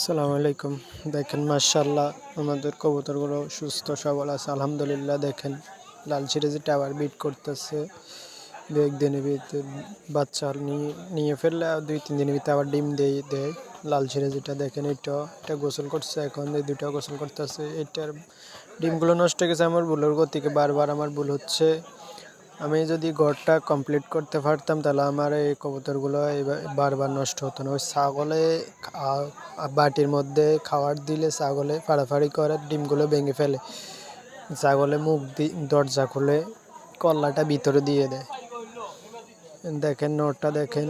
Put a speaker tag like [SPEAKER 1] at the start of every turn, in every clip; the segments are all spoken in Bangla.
[SPEAKER 1] আসসালামু আলাইকুম। দেখেন মাশাআল্লাহ আমাদের কবুতরগুলো সুস্থ সবল আছে আলহামদুলিল্লাহ। দেখেন লাল সিরাজি টাওয়ার বিট করতেছে। দু একদিনের ভিতরে বাচ্চা নিয়ে ফেললে 2-3 দিনের ভিতরে আবার ডিম দেয়। লাল সিরাজিটা দেখেন, এটা গোসল করছে, এখন এই দুইটা গোসল করতেছে। এটার ডিমগুলো নষ্ট হয়ে গেছে আমার ভুলের গতিকে। বারবার আমার ভুল হচ্ছে। আমি যদি ঘরটা কমপ্লিট করতে পারতাম তাহলে আমার এই কবুতরগুলো বারবার নষ্ট হতো না। ওই ছাগলে বাটির মধ্যে খাবার দিলে ছাগলে ফাড়াফাড়ি করে ডিমগুলো ভেঙে ফেলে। ছাগলে দরজা খুলে কল্লাটা ভিতরে দিয়ে দেয়। দেখেন নটটা দেখেন,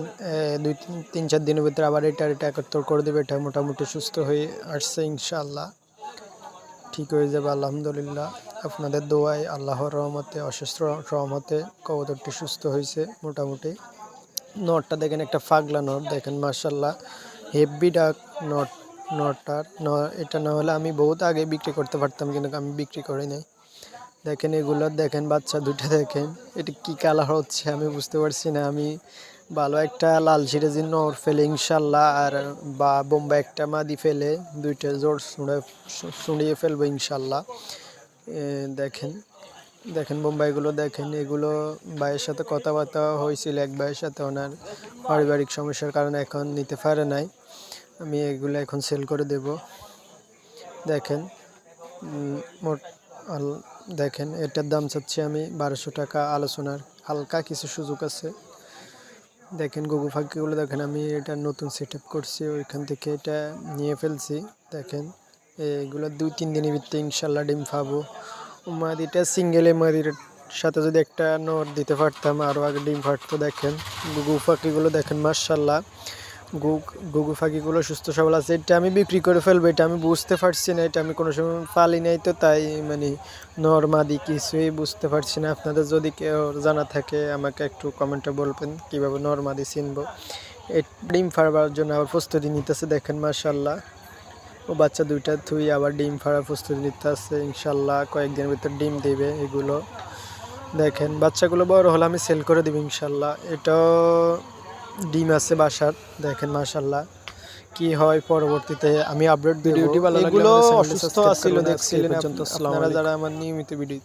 [SPEAKER 1] 2-3-4 দিনের ভিতরে আবার এটা একাত্তর করে দেবে। এটা মোটামুটি সুস্থ হয়ে আসছে, ইনশাআল্লাহ ঠিক হয়ে যাবে আলহামদুলিল্লাহ। আপনাদের দোয়ায় আল্লাহর রহমতে অশেষ রহমতে কবুতরটি সুস্থ হয়েছে মোটামুটি। নটটা দেখেন, একটা পাগলা নট দেখেন মাশাআল্লাহ, হেভি ডাক এটা না হলে আমি বহুত আগে বিক্রি করতে পারতাম, কিন্তু আমি বিক্রি করি নাই। দেখেন এগুলো দেখেন, বাচ্চা দুইটা দেখেন, এটা কি কালার হচ্ছে আমি বুঝতে পারছি না। আমি ভালো একটা লাল সিরাজি নর ফেলে ইনশাল্লাহ, আর বা বোম্বাই একটা মাদি ফেলে দুইটা জোর শুনিয়ে ফেলবো ইনশাল্লাহ। দেখেন বোম্বাইগুলো দেখেন, এগুলো ভাইয়ের সাথে কথাবার্তা হয়েছিল, এক ভাইয়ের সাথে, ওনার পারিবারিক সমস্যার কারণে এখন নিতে পারে নাই। আমি এগুলো এখন সেল করে দেব। দেখেন দেখেন এটার দাম চাচ্ছি আমি 1200 টাকা, আলোচনার হালকা কিছু সুযোগ আছে। দেখেন গুগু ফাঁকিগুলো দেখেন, আমি এটা নতুন সেট আপ করছি, ওইখান থেকে এটা নিয়ে ফেলছি। দেখেন এগুলো 2-3 দিনের ভিতরে ইনশাল্লাহ ডিম পাবো। মাদিটা মাদির সাথে যদি একটা নর দিতে পারতাম আরও আগে ডিম ফাটতো। দেখেন গুগু ফাঁকিগুলো দেখেন মাশাল্লাহ, গুগু ফাঁকিগুলো সুস্থ সবল আছে। এটা আমি বিক্রি করে ফেলবো, এটা আমি বুঝতে পারছি না। এটা আমি কোনো সময় পালি নাই, তো তাই মানে নর মাদি কিছুই বুঝতে পারছি না। আপনাদের যদি কেউ জানা থাকে আমাকে একটু কমেন্টে বলবেন কীভাবে নর মাদি চিনবো। এই ডিম ফাড়বার জন্য আবার প্রস্তুতি নিতেছে দেখেন মাশাল্লাহ। ও বাচ্চা দুইটা থুই আবার ডিম ফাড়ার প্রস্তুতি নিতে আছে, ইনশাল্লাহ কয়েকদিনের ভিতর ডিম দেবে এগুলো। দেখেন বাচ্চাগুলো বড় হলে আমি সেল করে দেবো ইনশাল্লাহ। এটাও ডিম আছে বাসার, দেখেন মাশাল্লাহ কি হয় পরবর্তীতে আমি আপডেট। ভিডিওটি ভালো লাগলে
[SPEAKER 2] এগুলো অসুস্থ ছিল, দেখছিলেন
[SPEAKER 1] আপনারা যারা আমার নিয়মিত ভিডিও